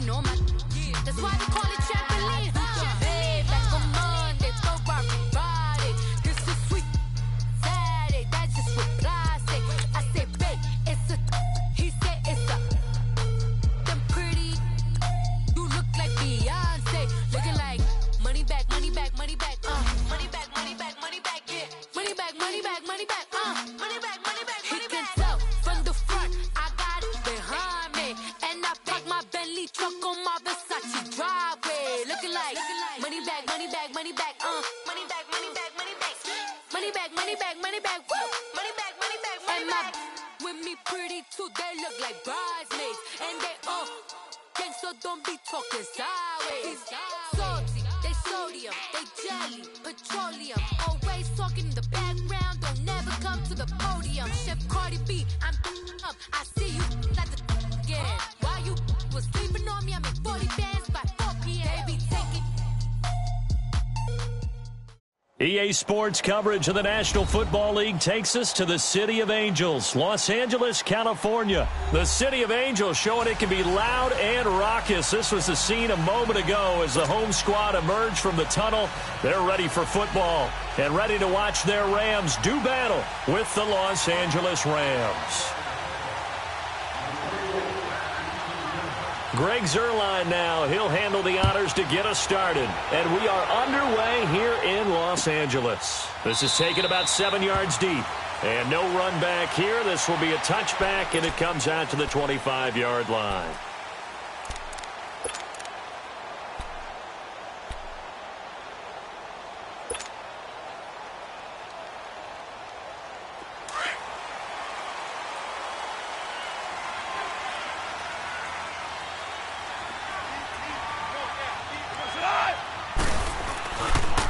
popping on my. That's why they call it trampoline. Back on Monday, throw rock Friday. This is sweet Saturday. That's just what plastic. I say, babe, it's a. He said it's a. Them pretty. You look like Beyonce. Looking like money back, money back, money back. Money back, money back, money back. Yeah. Money back, money back, money back. Money back, money back, money back. He can tell from the front. I got it behind me, and I park my Bentley truck on my Versace driveway. Looking like money back, money back, money back. Money back, money back, money back. Money back, money back, money back. Woo. Money back, money back, money back. With me pretty too, they look like bridesmaids, and they all gang, so don't be talking sideways. Salty, they sodium, they jelly, petroleum. Always talking in the background, don't never come to the podium. Chef Cardi B, I'm up. I see you like the again. While you was sleeping on me, I make 40 bands by 4 p.m. They be taking. EA Sports coverage of the National Football League takes us to the City of Angels, Los Angeles, California. The City of Angels showing it can be loud and raucous. This was the scene a moment ago as the home squad emerged from the tunnel. They're ready for football and ready to watch their Rams do battle with the Los Angeles Rams. Greg Zuerlein now. He'll handle the honors to get us started. And we are underway here in Los Angeles. This is taken about 7 yards deep. And no run back here. This will be a touchback, and it comes out to the 25-yard line.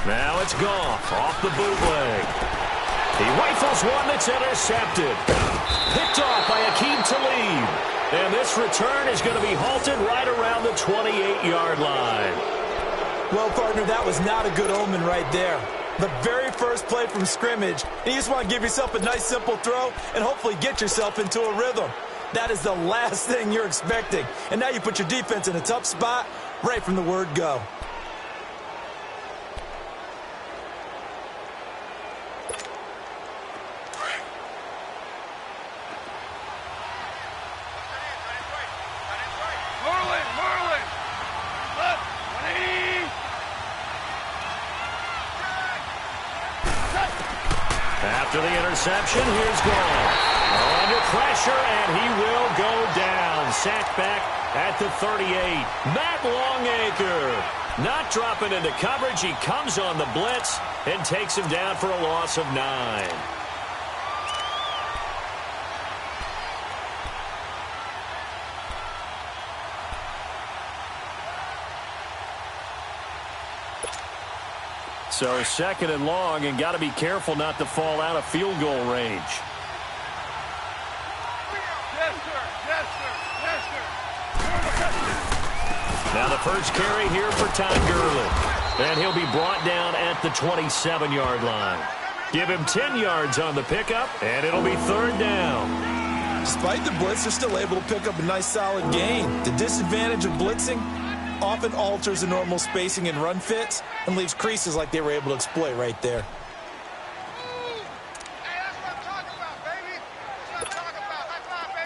Now it's Goff off the bootleg. He rifles one that's intercepted. Picked off by Akeem Talib. And this return is going to be halted right around the 28-yard line. Well, partner, that was not a good omen right there. The very first play from scrimmage, and you just want to give yourself a nice, simple throw and hopefully get yourself into a rhythm. That is the last thing you're expecting. And now you put your defense in a tough spot right from the word go. After the interception, here's Goff. Under pressure, and he will go down. Sacked back at the 38. Matt Longacre not dropping into coverage. He comes on the blitz and takes him down for a loss of 9. So second and long, and got to be careful not to fall out of field goal range. Yes, sir. Yes, sir. Yes, sir. Now the first carry here for Todd Gurley. And he'll be brought down at the 27-yard line. Give him 10 yards on the pickup, and it'll be third down. Despite the blitz, they're still able to pick up a nice, solid gain. The disadvantage of blitzing often alters the normal spacing and run fits and leaves creases like they were able to exploit right there.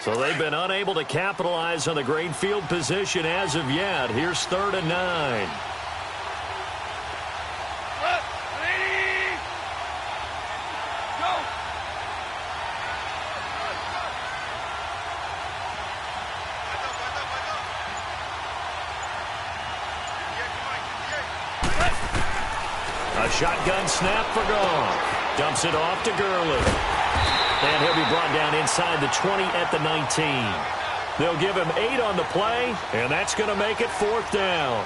So they've been unable to capitalize on the great field position as of yet. Here's third and 9. A shotgun snap for Goff. Dumps it off to Gurley. And he'll be brought down inside the 20 at the 19. They'll give him 8 on the play, and that's going to make it fourth down.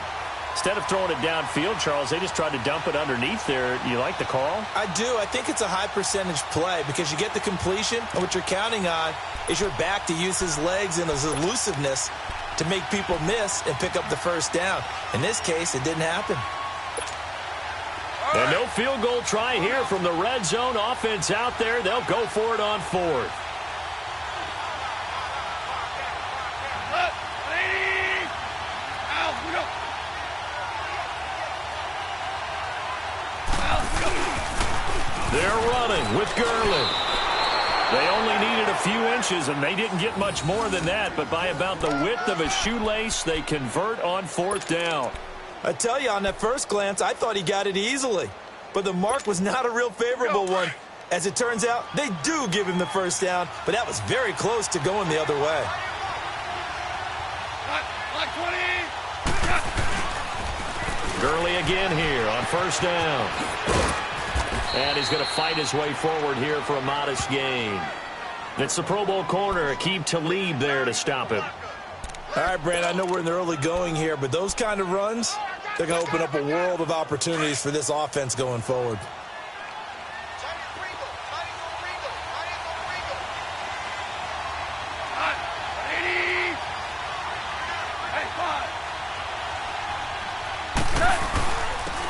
Instead of throwing it downfield, Charles, they just tried to dump it underneath there. You like the call? I do. I think it's a high percentage play because you get the completion, and what you're counting on is your back to use his legs and his elusiveness to make people miss and pick up the first down. In this case, it didn't happen. And no field goal try here from the red zone offense out there. They'll go for it on fourth. with Gurley. They only needed a few inches, and they didn't get much more than that, but by about the width of a shoelace, they convert on 4th down. I tell you, on that first glance, I thought he got it easily. But the mark was not a real favorable one. As it turns out, they do give him the first down, but that was very close to going the other way. Like 20. Gurley again here on 1st down. And he's going to fight his way forward here for a modest gain. It's the Pro Bowl corner, Aqib Talib there to stop him. All right, Brand, I know we're in the early going here, but those kind of runs, they're going to open up a world of opportunities for this offense going forward.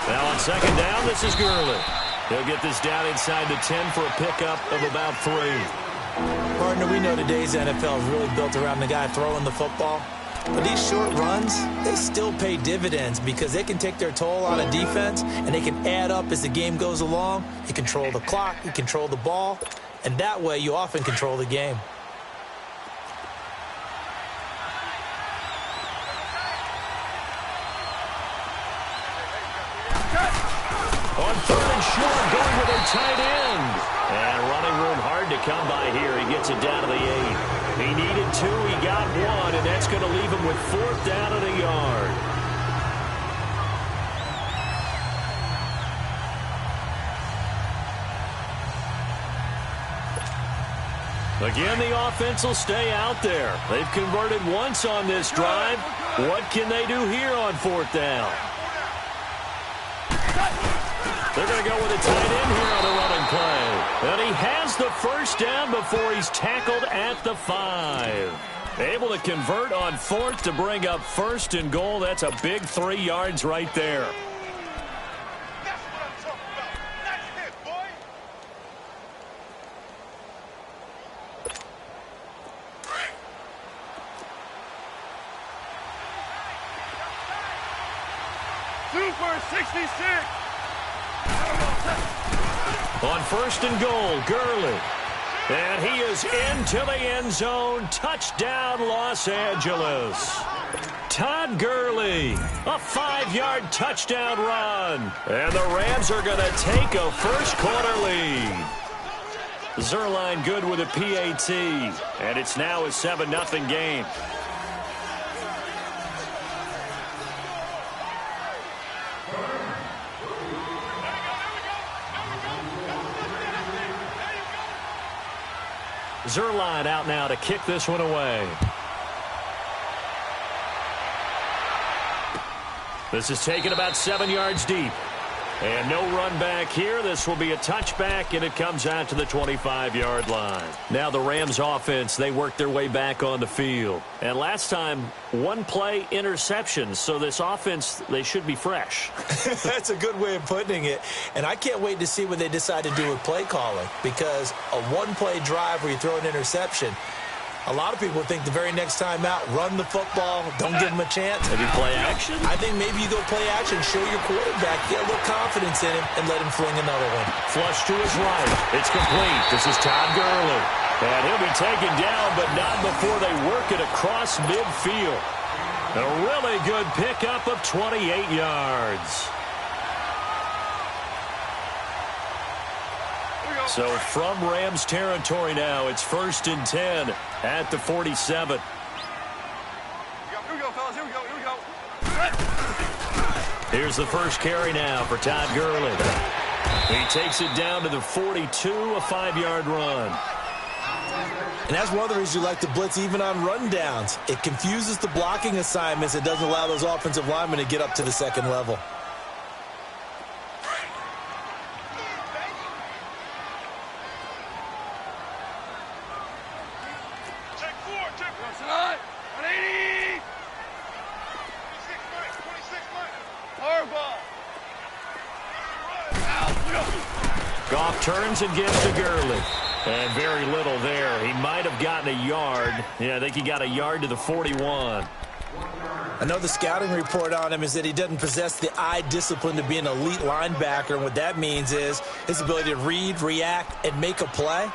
Now on 2nd down, this is Gurley. He'll get this down inside the 10 for a pickup of about 3. Partner, we know today's NFL is really built around the guy throwing the football. But these short runs, they still pay dividends because they can take their toll on a defense and they can add up as the game goes along. You control the clock, you control the ball, and that way you often control the game. On 3rd and short, going with a tight end. And running room hard to come by here. He gets it down to the 8. He needed 2, he got 1, and that's going to leave him with 4th down and a yard. Again, the offense will stay out there. They've converted once on this drive. What can they do here on 4th down? They're going to go with a tight end here on the running play. And he has the first down before he's tackled at the 5. Able to convert on 4th to bring up 1st and goal. That's a big 3 yards right there. That's what I'm talking about. That's it, boy. Super 66. On 1st and goal, Gurley. And he is into the end zone. Touchdown, Los Angeles. Todd Gurley, a 5-yard touchdown run. And the Rams are going to take a first-quarter lead. Zerline good with a PAT. And it's now a 7-0 game. Zerline out now to kick this one away. This is taken about 7 yards deep. And no run back here. This will be a touchback, and it comes out to the 25-yard line. Now the Rams offense, they work their way back on the field. And last time, 1 play interception. So this offense, they should be fresh. That's a good way of putting it. And I can't wait to see what they decide to do with play calling. Because a 1-play drive where you throw an interception, a lot of people think the very next time out, run the football, don't give him a chance. Maybe play action? I think maybe you go play action, show your quarterback, get a little confidence in him, and let him fling another one. Flush to his right. It's complete. This is Todd Gurley. And he'll be taken down, but not before they work it across midfield. A really good pickup of 28 yards. So from Rams territory now, it's 1st and 10 at the 47. Here we go, fellas. Here we go. Here's the first carry now for Todd Gurley. He takes it down to the 42, a 5-yard run. And that's one of the reasons you like to blitz even on rundowns. It confuses the blocking assignments. It doesn't allow those offensive linemen to get up to the second level. Goff turns and gives to Gurley. And very little there. He might have gotten a yard. Yeah, I think he got a yard to the 41. I know the scouting report on him is that he doesn't possess the eye discipline to be an elite linebacker, and what that means is his ability to read, react, and make a play.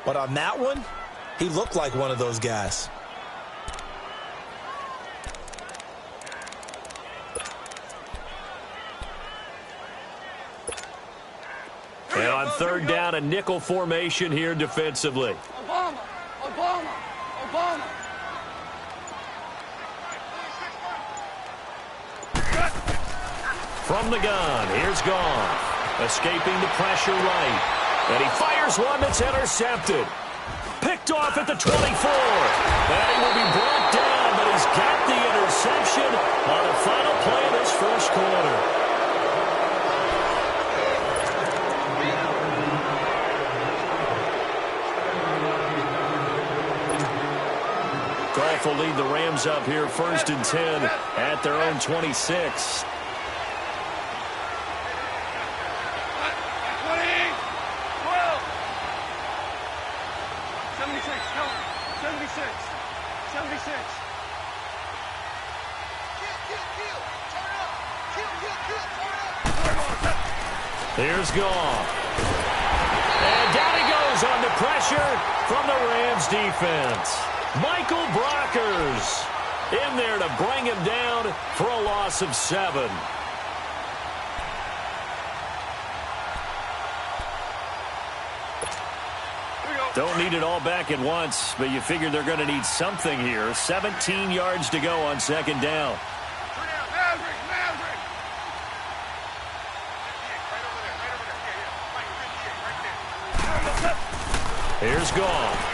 But on that one, he looked like one of those guys. And on third down, a nickel formation here defensively. Obama. From the gun, here's Goff. Escaping the pressure right. And he fires one that's intercepted. Picked off at the 24. And he will be brought down, but he's got the interception on the final play of this first quarter. Goff will lead the Rams up here 1st and 10 at their own 26. 76. Here's Goff. And down he goes under pressure from the Rams defense. Michael Brockers in there to bring him down for a loss of 7. Don't need it all back at once, but you figure they're going to need something here. 17 yards to go on 2nd down. Here's Goff.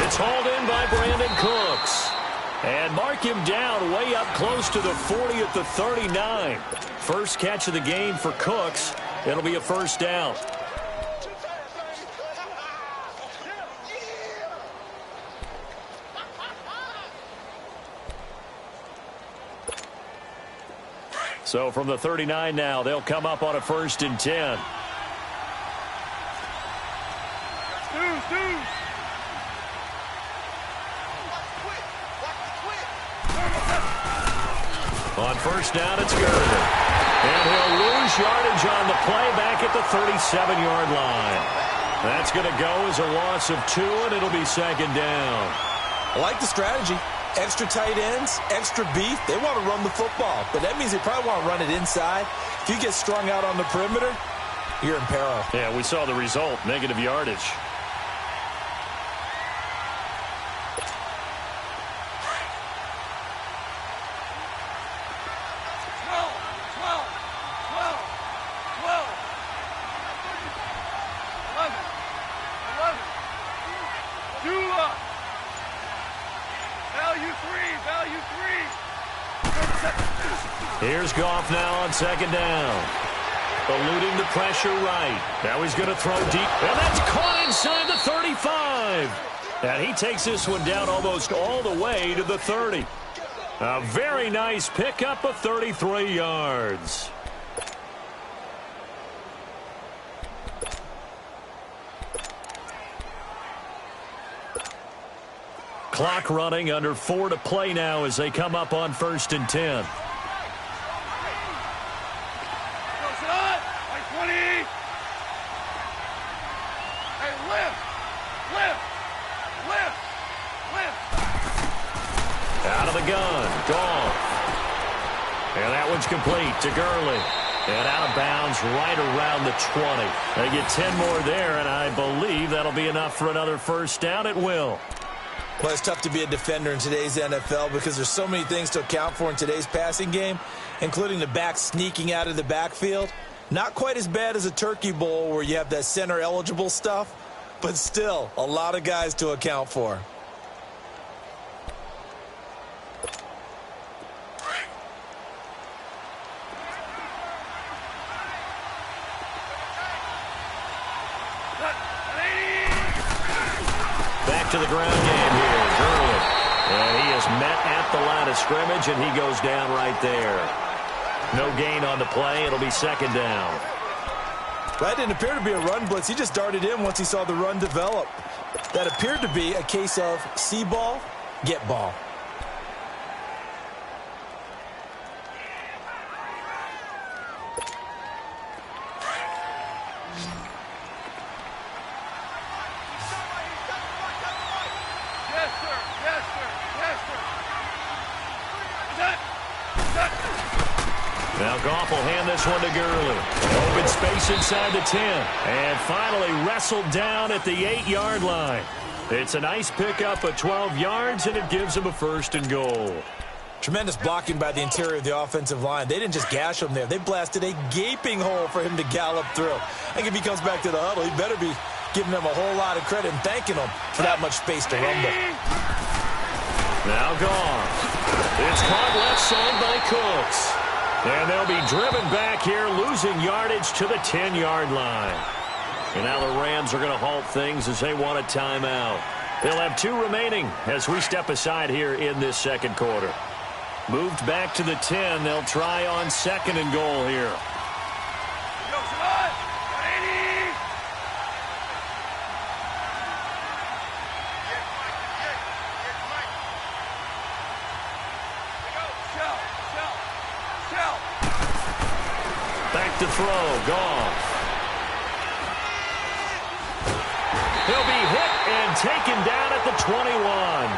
It's hauled in by Brandon Cooks. And mark him down way up close to the 40 at the 39. First catch of the game for Cooks. It'll be a 1st down. So from the 39 now, they'll come up on a 1st and 10. On 1st down, it's Gurley. And he'll lose yardage on the play back at the 37-yard line. That's going to go as a loss of 2, and it'll be 2nd down. I like the strategy. Extra tight ends, extra beef. They want to run the football, but that means they probably want to run it inside. If you get strung out on the perimeter, you're in peril. Yeah, we saw the result, negative yardage. Here's Goff now on 2nd down. Eluding the pressure right. Now he's going to throw deep. And that's caught inside the 35. And he takes this one down almost all the way to the 30. A very nice pickup of 33 yards. Clock running, under 4 to play now as they come up on 1st and 10. Out of the gun, Goff. And that one's complete to Gurley. And out of bounds right around the 20. They get 10 more there, and I believe that'll be enough for another 1st down. It will. Well, it's tough to be a defender in today's NFL because there's so many things to account for in today's passing game, including the back sneaking out of the backfield. Not quite as bad as a turkey bowl where you have that center-eligible stuff, but still a lot of guys to account for. Back to the ground game here, Gurley. And he is met at the line of scrimmage, and he goes down right there. No gain on the play. It'll be 2nd down. That didn't appear to be a run blitz. He just darted in once he saw the run develop. That appeared to be a case of see ball, get ball. Now Goff will hand this one to Gurley. Open space inside the 10. And finally wrestled down at the 8-yard line. It's a nice pickup of 12 yards, and it gives him a 1st and goal. Tremendous blocking by the interior of the offensive line. They didn't just gash him there. They blasted a gaping hole for him to gallop through. I think if he comes back to the huddle, he better be giving them a whole lot of credit and thanking them for that much space to rumble. Now Goff. It's caught left side by Cooks. And they'll be driven back here, losing yardage to the 10-yard line. And now the Rams are going to halt things as they want a timeout. They'll have 2 remaining as we step aside here in this second quarter. Moved back to the 10. They'll try on 2nd and goal here. Back to throw, Goff. He'll be hit and taken down at the 21.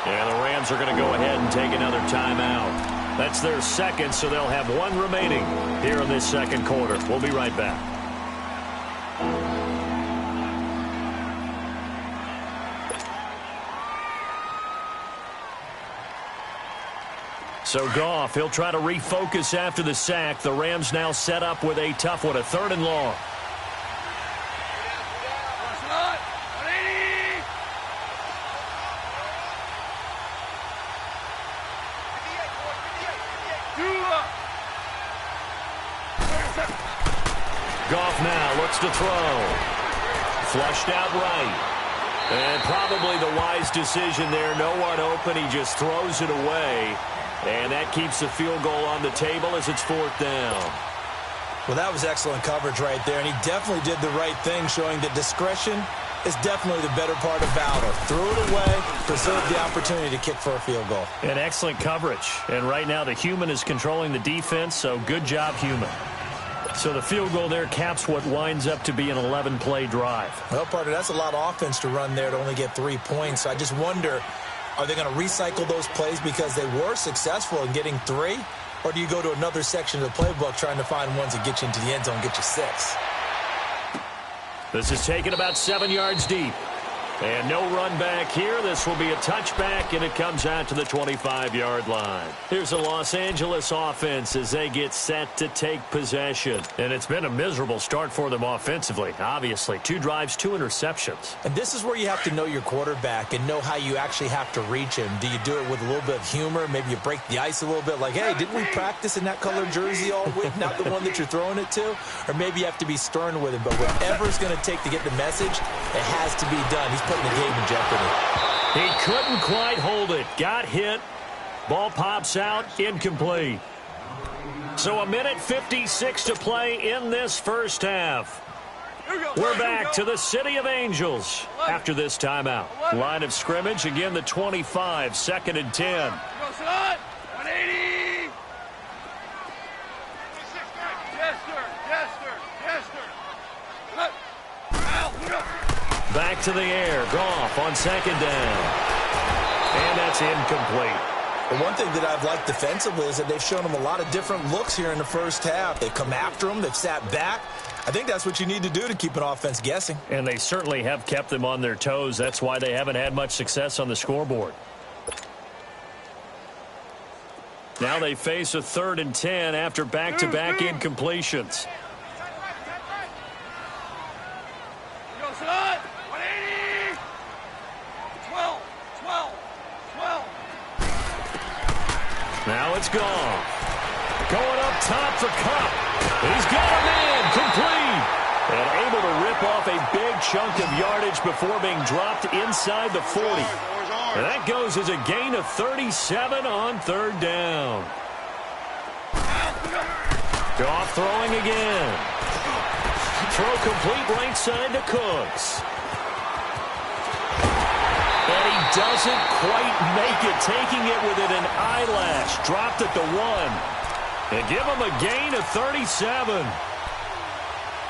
And the Rams are going to go ahead and take another timeout. That's their 2nd, so they'll have 1 remaining here in this second quarter. We'll be right back. So Goff, he'll try to refocus after the sack. The Rams now set up with a tough one, a 3rd and long. Goff now looks to throw. Flushed out right. And probably the wise decision there. No one open. He just throws it away. And that keeps the field goal on the table as it's 4th down. Well, that was excellent coverage right there. And he definitely did the right thing, showing that discretion is definitely the better part of valor. Threw it away, preserved the opportunity to kick for a field goal. And excellent coverage. And right now the human is controlling the defense, so good job, human. So the field goal there caps what winds up to be an 11-play drive. Well, partner, that's a lot of offense to run there to only get 3 points. So I just wonder, are they going to recycle those plays because they were successful in getting 3? Or do you go to another section of the playbook trying to find ones that get you into the end zone, get you 6? This is taken about 7 yards deep. And no run back here. This will be a touchback, and it comes out to the 25-yard line. Here's a Los Angeles offense as they get set to take possession. And it's been a miserable start for them offensively, obviously. 2 drives, 2 interceptions. And this is where you have to know your quarterback and know how you actually have to reach him. Do you do it with a little bit of humor? Maybe you break the ice a little bit like, hey, didn't we practice in that colored jersey all week, not the one that you're throwing it to? Or maybe you have to be stern with him. But whatever it's going to take to get the message, it has to be done. He's putting the game in jeopardy. He couldn't quite hold it. Got hit. Ball pops out. Incomplete. So 1:56 to play in this first half. We're back to the City of Angels after this timeout. Line of scrimmage, again the 25, 2nd and 10. 180. Back to the air. Goff on 2nd down. And that's incomplete. The one thing that I've liked defensively is that they've shown them a lot of different looks here in the first half. They've come after them. They've sat back. I think that's what you need to do to keep an offense guessing. And they certainly have kept them on their toes. That's why they haven't had much success on the scoreboard. Now they face a 3rd and 10 after back-to-back incompletions. Now it's Goff. Going up top for Cup. He's got a man complete. And able to rip off a big chunk of yardage before being dropped inside the 40. And that goes as a gain of 37 on 3rd down. Goff throwing again. Throw complete right side to Cooks. And he doesn't quite make it, taking it within an eyelash. Dropped at the 1. And give him a gain of 37.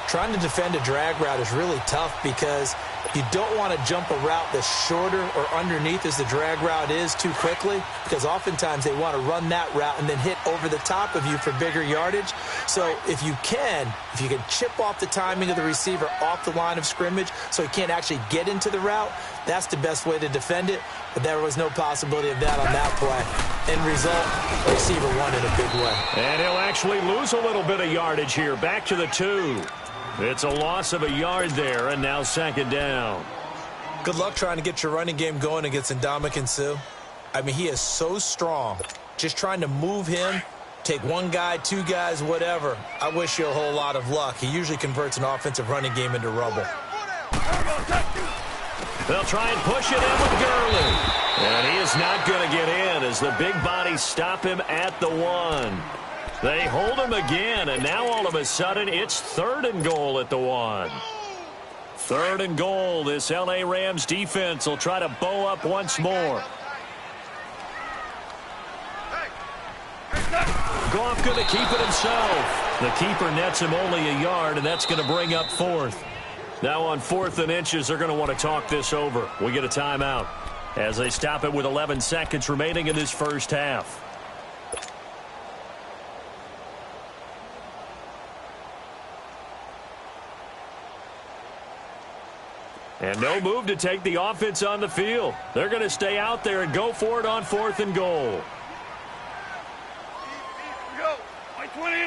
Trying to defend a drag route is really tough because you don't want to jump a route that's shorter or underneath as the drag route is too quickly, because oftentimes they want to run that route and then hit over the top of you for bigger yardage. So if you can chip off the timing of the receiver off the line of scrimmage so he can't actually get into the route, that's the best way to defend it. But there was no possibility of that on that play. End result, the receiver won in a big way. And he'll actually lose a little bit of yardage here. Back to the 2. It's a loss of a yard there, and now second down. Good luck trying to get your running game going against Ndamukong Suh. I mean, he is so strong. Just trying to move him, take one guy, two guys, whatever. I wish you a whole lot of luck. He usually converts an offensive running game into rubble. They'll try and push it in with Gurley. And he is not going to get in as the big bodies stop him at the 1. They hold him again, and now all of a sudden it's 3rd and goal at the 1. 3rd and goal. This L.A. Rams defense will try to bow up once more. Goff going to keep it himself. The keeper nets him only a yard, and that's going to bring up 4th. Now on 4th and inches, they're going to want to talk this over. We get a timeout as they stop it with 11 seconds remaining in this first half. And no move to take the offense on the field. They're going to stay out there and go for it on 4th and goal. Go. 20.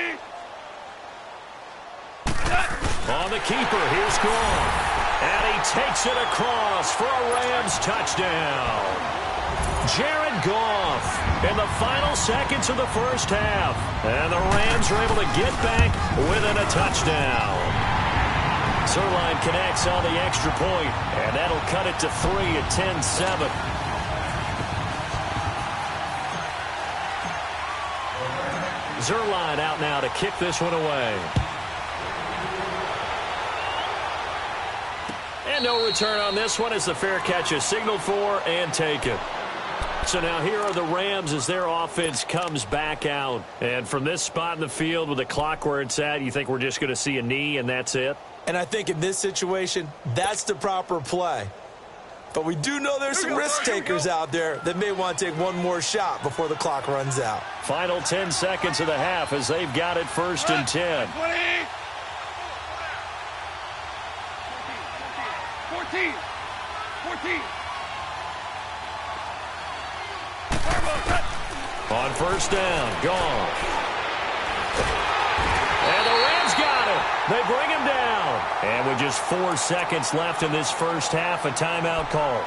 On the keeper, here's Goff. And he takes it across for a Rams touchdown. Jared Goff in the final seconds of the first half. And the Rams are able to get back within a touchdown. Zerline connects on the extra point, and that'll cut it to 3 at 10-7. Zerline out now to kick this one away. And no return on this one as the fair catch is signaled for and taken. So now here are the Rams as their offense comes back out. And from this spot in the field with the clock where it's at, you think we're just going to see a knee and that's it? And I think in this situation, that's the proper play. But we do know there's some risk takers out there that may want to take one more shot before the clock runs out. Final 10 seconds of the half as they've got it 1st and 10. 20. 14. 14. On 1st down, Goff. And the Rams got him. They bring him down. And with just 4 seconds left in this first half, a timeout call.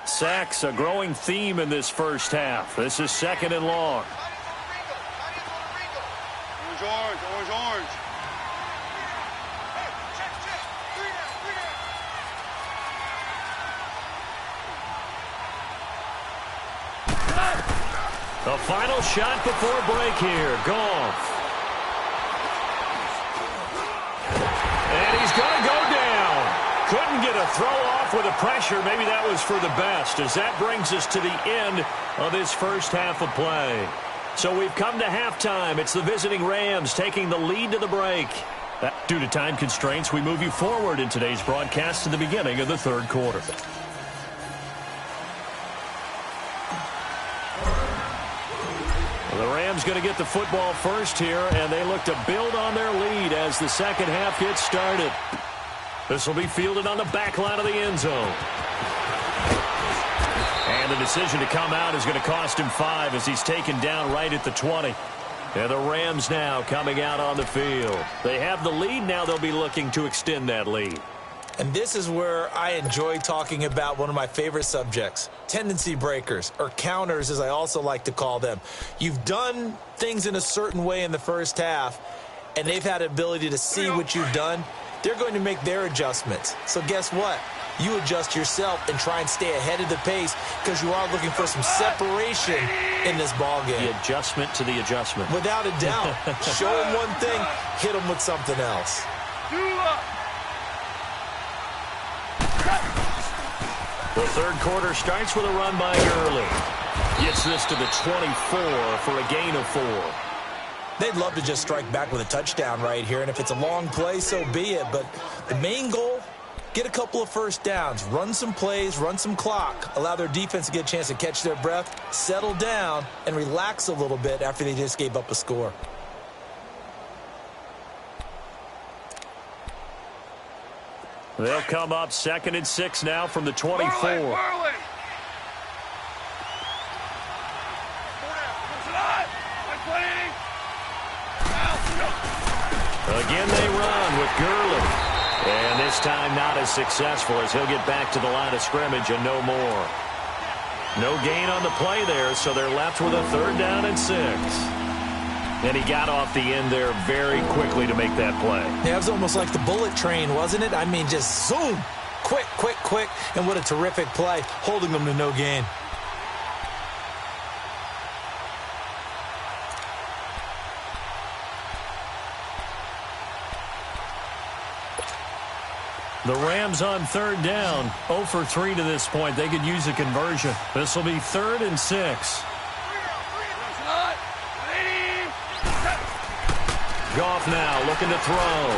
Sacks, a growing theme in this first half. This is 2nd and long. Orange. The final shot before break here. Goff. And he's going to go down. Couldn't get a throw off with the pressure. Maybe that was for the best, as that brings us to the end of this first half of play. So we've come to halftime. It's the visiting Rams taking the lead to the break. Due to time constraints, we move you forward in today's broadcast to the beginning of the 3rd quarter. The Rams going to get the football first here, and they look to build on their lead as the second half gets started. This will be fielded on the back line of the end zone. And the decision to come out is going to cost him 5 as he's taken down right at the 20. And the Rams now coming out on the field. They have the lead. Now they'll be looking to extend that lead. And this is where I enjoy talking about one of my favorite subjects, tendency breakers, or counters as I also like to call them. You've done things in a certain way in the first half, and they've had the ability to see what you've done. They're going to make their adjustments. So guess what? you adjust yourself and try and stay ahead of the pace because you are looking for some separation in this ball game. The adjustment to the adjustment. Without a doubt. Show them one thing, hit them with something else. The third quarter starts with a run by Gurley. Gets this to the 24 for a gain of 4. They'd love to just strike back with a touchdown right here, and if it's a long play, so be it. But the main goal, get a couple of first downs, run some plays, run some clock, allow their defense to get a chance to catch their breath, settle down, and relax a little bit after they just gave up a score. They'll come up 2nd and 6 now from the 24. Again they run with Gurley. And this time not as successful as he'll get back to the line of scrimmage and no more. No gain on the play there, so they're left with a 3rd down and 6. And he got off the end there very quickly to make that play. Yeah, it was almost like the bullet train, wasn't it? I mean, just zoom. Quick, quick, quick. And what a terrific play, holding them to no gain. The Rams on 3rd down, 0 for 3 to this point. They could use a conversion. This will be 3rd and 6. Goff now looking to throw.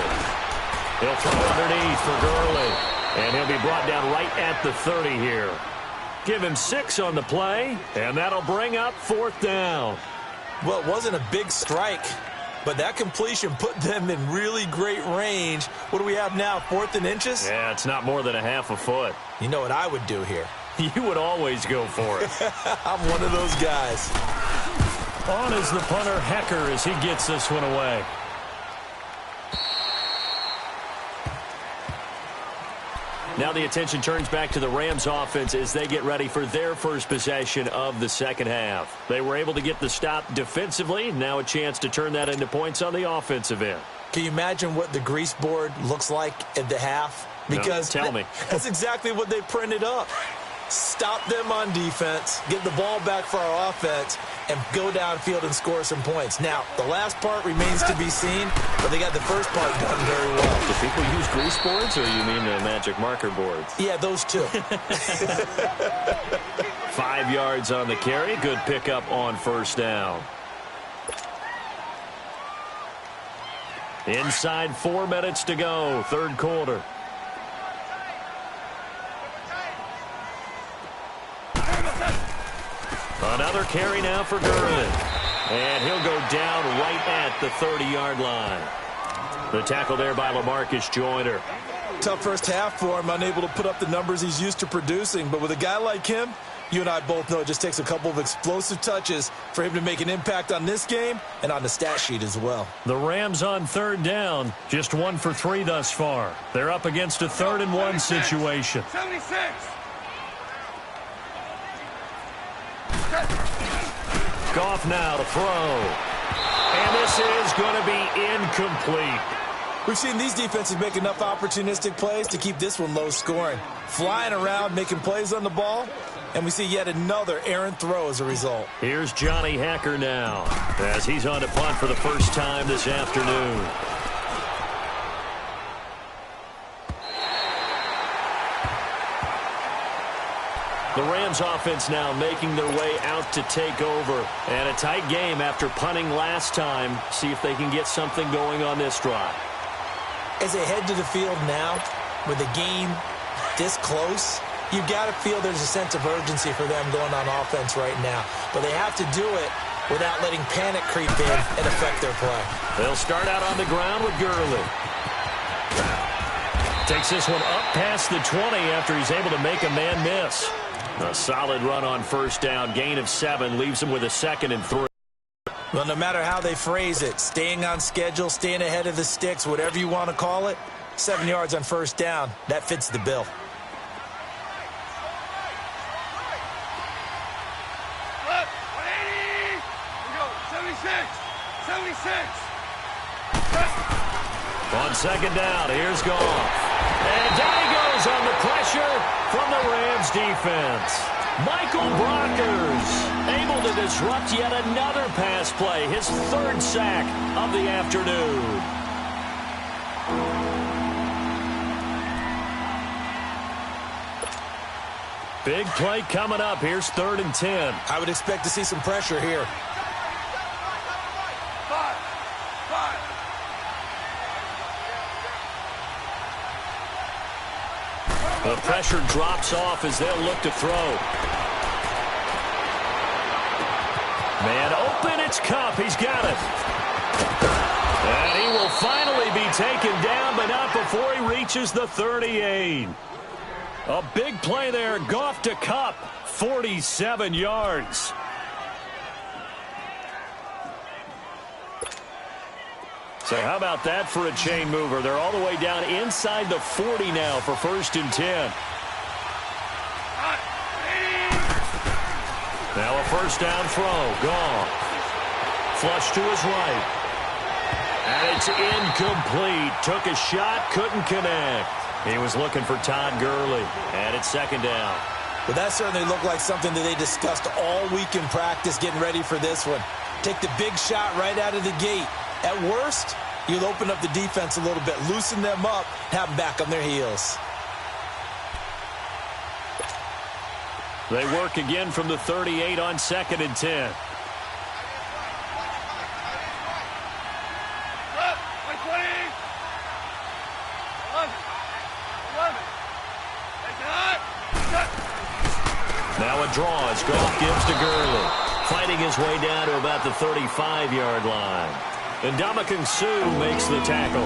He'll throw underneath for Gurley. And he'll be brought down right at the 30 here. Give him 6 on the play, and that'll bring up 4th down. Well, it wasn't a big strike, but that completion put them in really great range. What do we have now, 4th and inches? Yeah, it's not more than a half a foot. You know what I would do here? You would always go for it. I'm one of those guys. On is the punter, Hecker, as he gets this one away. Now the attention turns back to the Rams offense as they get ready for their first possession of the second half. They were able to get the stop defensively. Now a chance to turn that into points on the offensive end. Can you imagine what the grease board looks like at the half? Because no, tell me. That's exactly what they printed up. Stop them on defense, get the ball back for our offense, and go downfield and score some points. Now, the last part remains to be seen, but they got the first part done very well. Do people use grease boards, or you mean the magic marker boards? Yeah, those two. 5 yards on the carry. Good pickup on 1st down. Inside 4 minutes to go, 3rd quarter. Another carry now for Gurley. And he'll go down right at the 30-yard line. The tackle there by LaMarcus Joyner. Tough first half for him, unable to put up the numbers he's used to producing. But with a guy like him, you and I both know it just takes a couple of explosive touches for him to make an impact on this game and on the stat sheet as well. The Rams on 3rd down, just 1 for 3 thus far. They're up against a 3rd and 1 situation. 76. Goff now to throw. And this is going to be incomplete. We've seen these defenses make enough opportunistic plays to keep this one low scoring. Flying around, making plays on the ball, and we see yet another errant throw as a result. Here's Johnny Hecker now as he's on to punt for the first time this afternoon. The Rams offense now making their way out to take over. And a tight game after punting last time. See if they can get something going on this drive. As they head to the field now, with the game this close, you've got to feel there's a sense of urgency for them going on offense right now. But they have to do it without letting panic creep in and affect their play. They'll start out on the ground with Gurley. Takes this one up past the 20 after he's able to make a man miss. A solid run on 1st down. Gain of 7 leaves him with a 2nd and 3. Well, no matter how they phrase it, staying on schedule, staying ahead of the sticks, whatever you want to call it, 7 yards on 1st down, that fits the bill. Look, 180. We go, 76. 76. On 2nd down, here's Goff. And down he goes stays on the pressure from the Rams defense. Michael Brockers able to disrupt yet another pass play, his third sack of the afternoon. Big play coming up. Here's 3rd and 10. I would expect to see some pressure here. The pressure drops off as they'll look to throw. Man open, it's Cup. He's got it. And he will finally be taken down, but not before he reaches the 38. A big play there. Goff to Cup. 47 yards. So how about that for a chain mover? They're all the way down inside the 40 now for 1st and 10. Now a 1st down throw. Goff. Flush to his right. And it's incomplete. Took a shot, couldn't connect. He was looking for Todd Gurley. And it's 2nd down. Well, that certainly looked like something that they discussed all week in practice, getting ready for this one. Take the big shot right out of the gate. At worst, you'll open up the defense a little bit, loosen them up, have them back on their heels. They work again from the 38 on 2nd and 10. Now a draw as Goff gives to Gurley. Fighting his way down to about the 35-yard line. And Ndamukong Suh makes the tackle.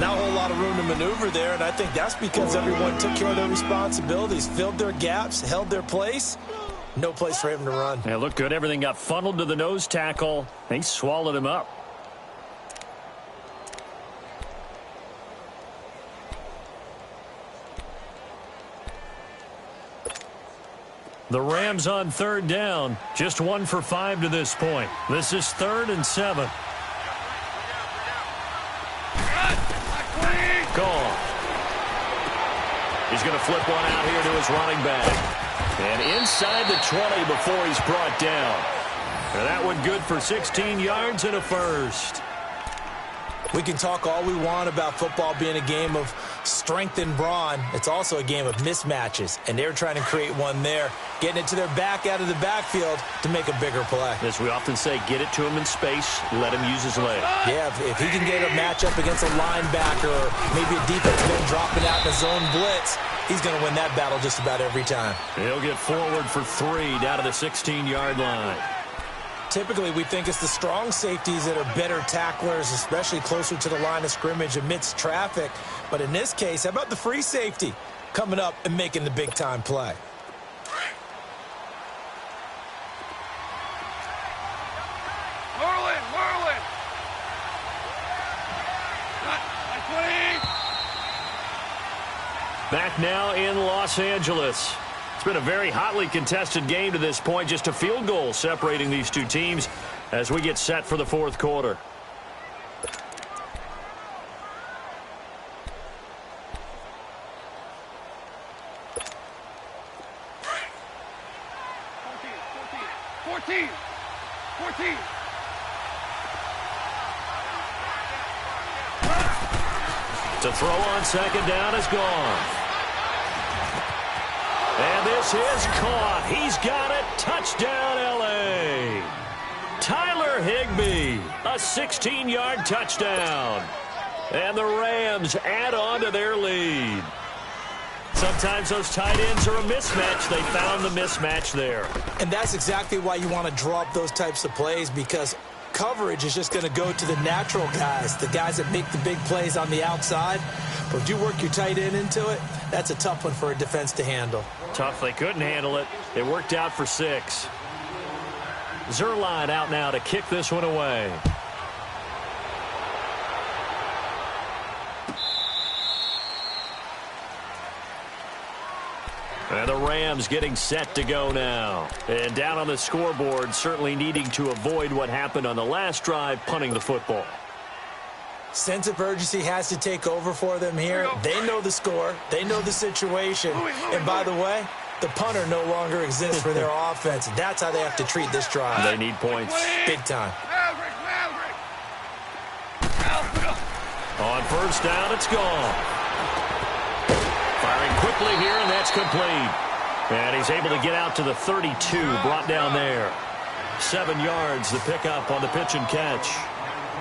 Not a whole lot of room to maneuver there, and I think that's because everyone took care of their responsibilities, filled their gaps, held their place. No place for him to run. Yeah, looked good. Everything got funneled to the nose tackle. They swallowed him up. The Rams on 3rd down. Just 1 for 5 to this point. This is 3rd and 7. Goff. He's going to flip one out here to his running back. And inside the 20 before he's brought down. And that one good for 16 yards and a 1st. We can talk all we want about football being a game of strength and brawn. It's also a game of mismatches, and they're trying to create one there, getting it to their back out of the backfield to make a bigger play. As we often say, get it to him in space, let him use his leg. Yeah, if he can get a matchup against a linebacker or maybe a defensive end dropping out in a zone blitz, he's going to win that battle just about every time. He'll get forward for 3 down to the 16-yard line. Typically, we think it's the strong safeties that are better tacklers, especially closer to the line of scrimmage amidst traffic. But in this case, how about the free safety coming up and making the big-time play? Whirling. Back now in Los Angeles. It's been a very hotly contested game to this point. Just a field goal separating these two teams as we get set for the 4th quarter. To throw on 2nd down is gone. And this is caught. He's got it. Touchdown, L.A. Tyler Higbee, a 16-yard touchdown. And the Rams add on to their lead. Sometimes those tight ends are a mismatch. They found the mismatch there. And that's exactly why you want to draw up those types of plays, because coverage is just going to go to the natural guys, the guys that make the big plays on the outside. But if you work your tight end into it, that's a tough one for a defense to handle. Tough. They couldn't handle it. It worked out for 6. Zuerlein out now to kick this one away. And the Rams getting set to go now. And down on the scoreboard, certainly needing to avoid what happened on the last drive, punting the football. Sense of urgency has to take over for them here. They know the score. They know the situation. And by the way, the punter no longer exists for their offense. That's how they have to treat this drive. They need points. Big time. On first down, it's gone. Firing quickly here, and that's complete. And he's able to get out to the 32, brought down there. 7 yards, the pickup on the pitch and catch.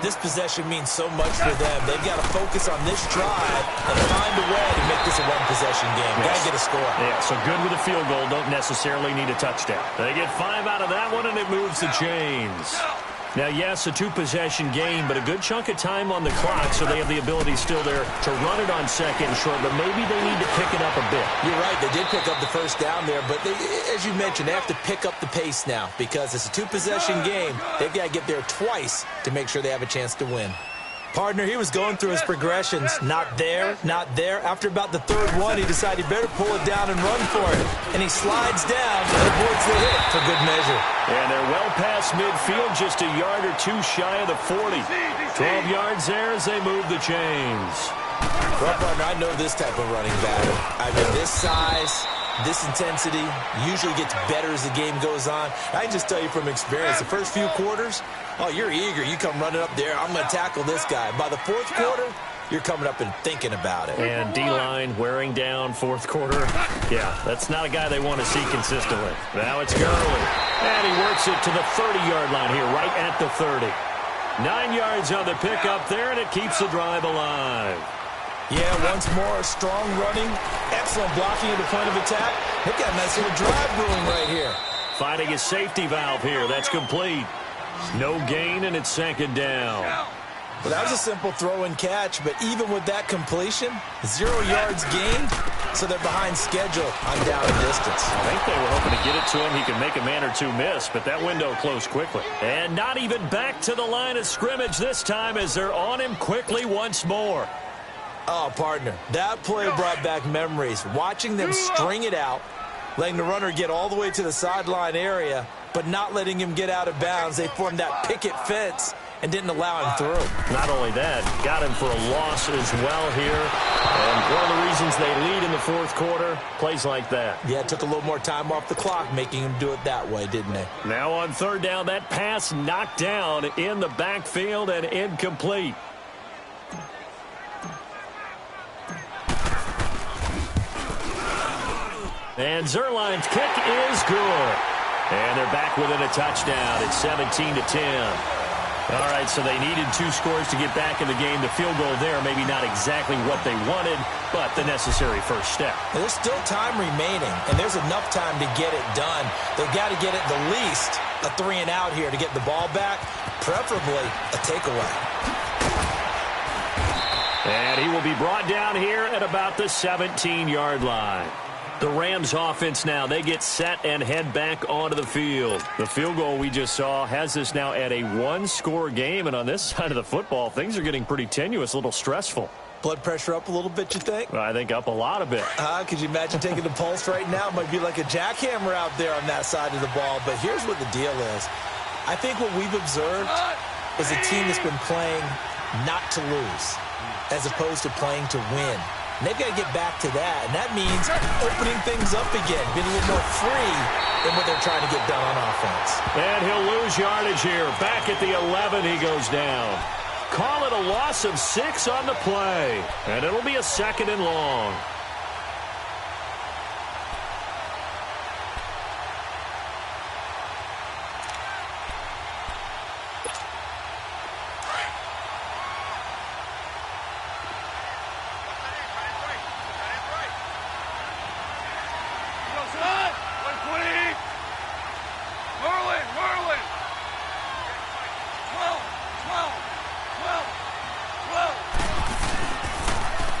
This possession means so much for them. They've got to focus on this drive and find a way to make this a one-possession game. Got to get a score. Yeah, so good with a field goal. Don't necessarily need a touchdown. They get 5 out of that one, and it moves the chains. Now, yes, a 2-possession game, but a good chunk of time on the clock, so they have the ability still there to run it on second and short, but maybe they need to pick it up a bit. You're right. They did pick up the first down there, but as you mentioned, they have to pick up the pace now because it's a 2-possession game. They've got to get there twice to make sure they have a chance to win. Partner, he was going through his progressions. Not there, not there. After about the third one, he decided he better pull it down and run for it. And he slides down and avoids the hit for good measure. And they're well past midfield, just a yard or two shy of the 40. 12 yards there as they move the chains. Well, partner, I know this type of running battle. I mean, this size, this intensity usually gets better as the game goes on. I can just tell you from experience, the first few quarters, oh, you're eager. You come running up there. I'm going to tackle this guy. By the fourth quarter, you're coming up and thinking about it. And D-line wearing down fourth quarter. Yeah, that's not a guy they want to see consistently. Now it's Gurley. And he works it to the 30-yard line here, right at the 30. 9 yards on the pickup there, and it keeps the drive alive. Yeah, once more, strong running, excellent blocking at the point of attack. They've got a nice little drive brewing right here. Finding a safety valve here. That's complete. No gain, and it's second down. Well, that was a simple throw and catch, but even with that completion, 0 yards gained, so they're behind schedule on down and distance. I think they were hoping to get it to him. He could make a man or two miss, but that window closed quickly. And not even back to the line of scrimmage this time as they're on him quickly once more. Oh, partner, that play brought back memories. Watching them string it out, letting the runner get all the way to the sideline area, but not letting him get out of bounds. They formed that picket fence and didn't allow him through. Not only that, got him for a loss as well here. And one of the reasons they lead in the fourth quarter, plays like that. Yeah, it took a little more time off the clock, making him do it that way, didn't they? Now on third down, that pass knocked down in the backfield and incomplete. And Zerline's kick is good. And they're back within a touchdown. It's 17-10. All right, so they needed 2 scores to get back in the game. The field goal there, maybe not exactly what they wanted, but the necessary first step. There's still time remaining, and there's enough time to get it done. They've got to get at the least a 3-and-out here to get the ball back, preferably a takeaway. And he will be brought down here at about the 17-yard line. The Rams offense now, they get set and head back onto the field. The field goal we just saw has this now at a 1-score game, and on this side of the football, things are getting pretty tenuous, a little stressful. Blood pressure up a little bit, you think? I think up a lot of bit. Could you imagine taking the pulse right now? It might be like a jackhammer out there on that side of the ball, but here's what the deal is. I think what we've observed is a team that's been playing not to lose as opposed to playing to win. And they've got to get back to that, and that means opening things up again, being a little more free than what they're trying to get done on offense. And he'll lose yardage here. Back at the 11, he goes down. Call it a loss of 6 on the play, and it'll be a 2nd and long.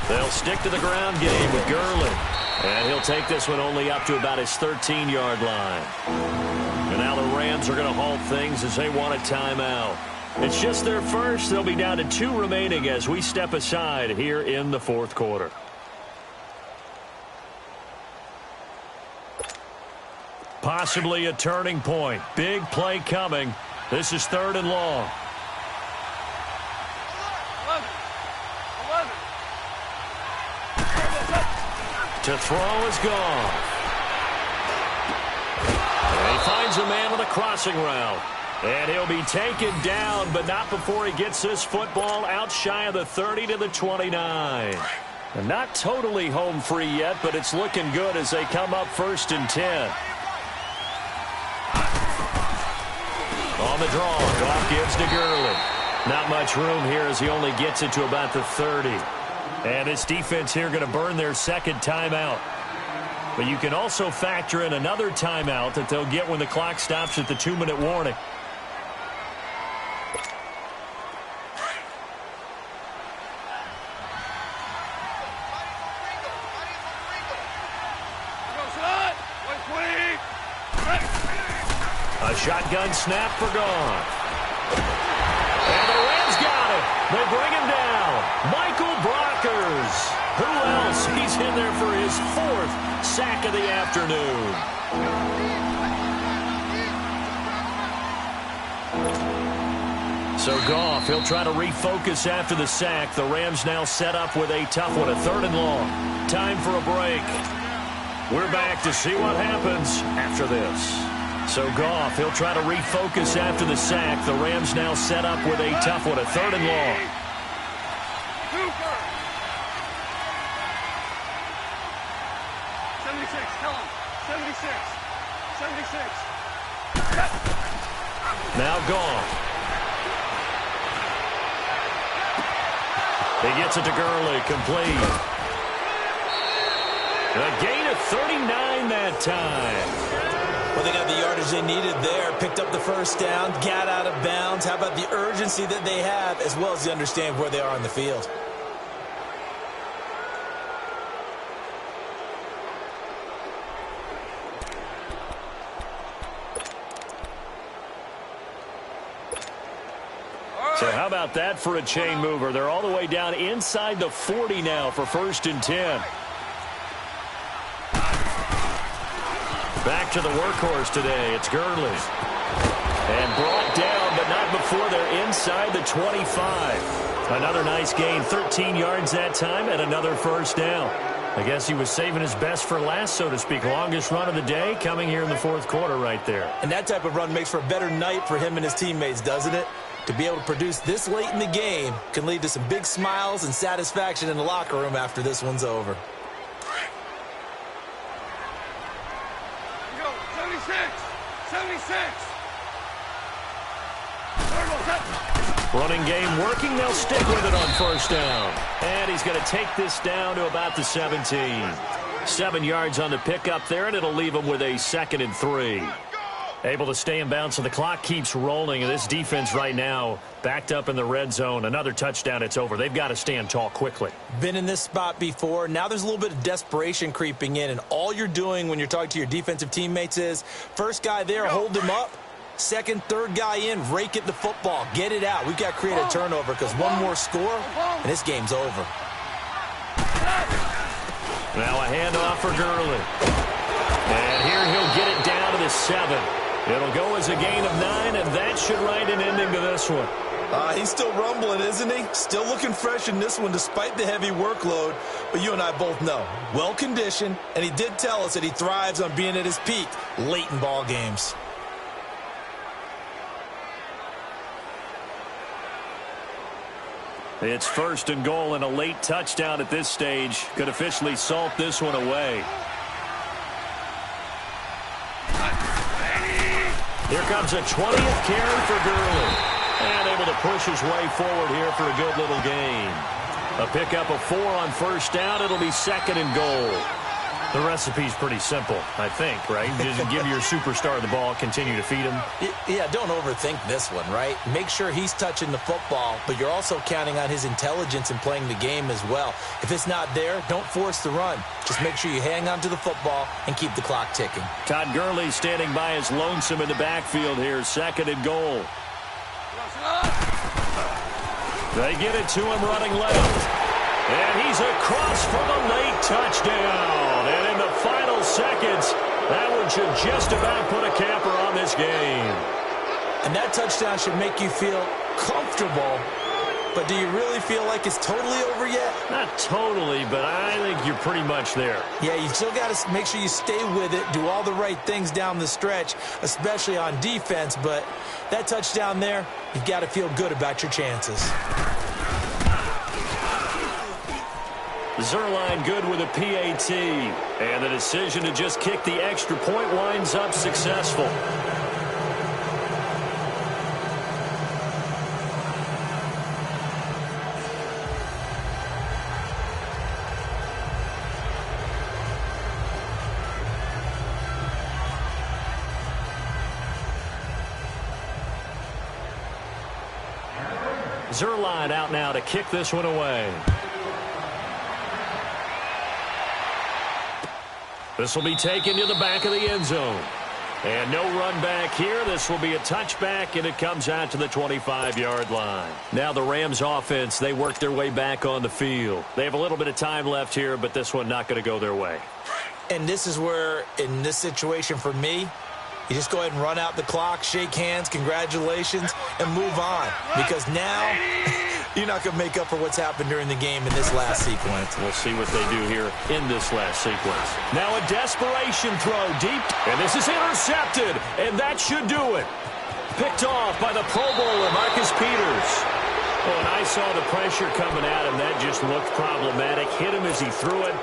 They'll stick to the ground game with Gurley. And he'll take this one only up to about his 13-yard line. And now the Rams are going to halt things as they want a timeout. It's just their first. They'll be down to 2 remaining as we step aside here in the fourth quarter. Possibly a turning point. Big play coming. This is 3rd and long. To throw is gone. And he finds a man on the crossing route. And he'll be taken down, but not before he gets this football out shy of the 30 to the 29. And not totally home free yet, but it's looking good as they come up 1st and 10. On the draw, Goff gives to Gurley. Not much room here as he only gets it to about the 30. And this defense here going to burn their second timeout. But you can also factor in another timeout that they'll get when the clock stops at the 2-minute warning. A shotgun snap for Goff. And the Rams got it. They bring him down. Michael Brockers. Who else? He's in there for his 4th sack of the afternoon. So Goff, he'll try to refocus after the sack. The Rams now set up with a tough one, a 3rd and long. Time for a break. We're back to see what happens after this. So Goff, he'll try to refocus after the sack. The Rams now set up with a tough one, a 3rd and long. 76, tell him. 76. 76. Now Goff. He gets it to Gurley, complete. A gain of 39 that time. Well, they got the yardage they needed there, picked up the 1st down, got out of bounds. How about the urgency that they have, as well as the understand where they are on the field? So how about that for a chain mover? They're all the way down inside the 40 now for 1st and 10. Back to the workhorse today. It's Gurley. And brought down, but not before they're inside the 25. Another nice gain. 13 yards that time and another 1st down. I guess he was saving his best for last, so to speak. Longest run of the day coming here in the 4th quarter right there. And that type of run makes for a better night for him and his teammates, doesn't it? To be able to produce this late in the game can lead to some big smiles and satisfaction in the locker room after this one's over. 76. Running game working. They'll stick with it on 1st down. And he's going to take this down to about the 17. 7 yards on the pickup there, and it'll leave him with a 2nd and 3. Able to stay in bounds, so the clock keeps rolling. And this defense right now backed up in the red zone. Another touchdown, it's over. They've got to stand tall quickly. Been in this spot before. Now there's a little bit of desperation creeping in. And all you're doing when you're talking to your defensive teammates is, first guy there, hold him up. Second, third guy in, rake at the football. Get it out. We've got to create a turnover because one more score, and this game's over. Now a handoff for Gurley. And here he'll get it down to the 7. It'll go as a gain of 9, and that should write an ending to this one. He's still rumbling, isn't he? Still looking fresh in this one despite the heavy workload. But you and I both know, well-conditioned, and he did tell us that he thrives on being at his peak late in ball games. It's 1st and goal, and a late touchdown at this stage could officially salt this one away. Here comes a 20th carry for Gurley. And able to push his way forward here for a good little gain. A pickup of 4 on 1st down. It'll be 2nd and goal. The recipe's pretty simple, I think, right? Just give your superstar the ball, continue to feed him. Yeah, don't overthink this one, right? Make sure he's touching the football, but you're also counting on his intelligence in playing the game as well. If it's not there, don't force the run. Just make sure you hang on to the football and keep the clock ticking. Todd Gurley standing by his lonesome in the backfield here. 2nd and goal. They get it to him running left. And he's across for the late touchdown. And in the final seconds, that one should just about put a capper on this game. And that touchdown should make you feel comfortable But do you really feel like it's totally over yet? Not totally, but I think you're pretty much there. Yeah, you still got to make sure you stay with it, do all the right things down the stretch, especially on defense. But that touchdown there, you've got to feel good about your chances. Zerline good with a PAT. And the decision to just kick the extra point winds up successful. Zerline out now to kick this one away. This will be taken to the back of the end zone. And no run back here. This will be a touchback, and it comes out to the 25-yard line. Now the Rams offense, they work their way back on the field. They have a little bit of time left here, but this one not going to go their way. And this is where, in this situation for me, you just go ahead and run out the clock, shake hands, congratulations, and move on. Because now, you're not going to make up for what's happened during the game in this last sequence. We'll see what they do here in this last sequence. Now a desperation throw deep, and this is intercepted, and that should do it. Picked off by the Pro Bowler, Marcus Peters. Oh, and I saw the pressure coming at him. That just looked problematic. Hit him as he threw it.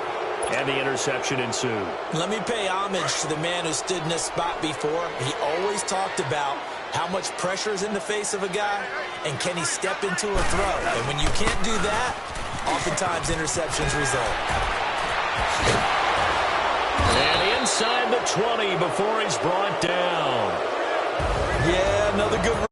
And the interception ensued. Let me pay homage to the man who stood in this spot before. He always talked about how much pressure is in the face of a guy, and can he step into a throw. And when you can't do that, oftentimes interceptions result. And inside the 20 before he's brought down. Yeah, another good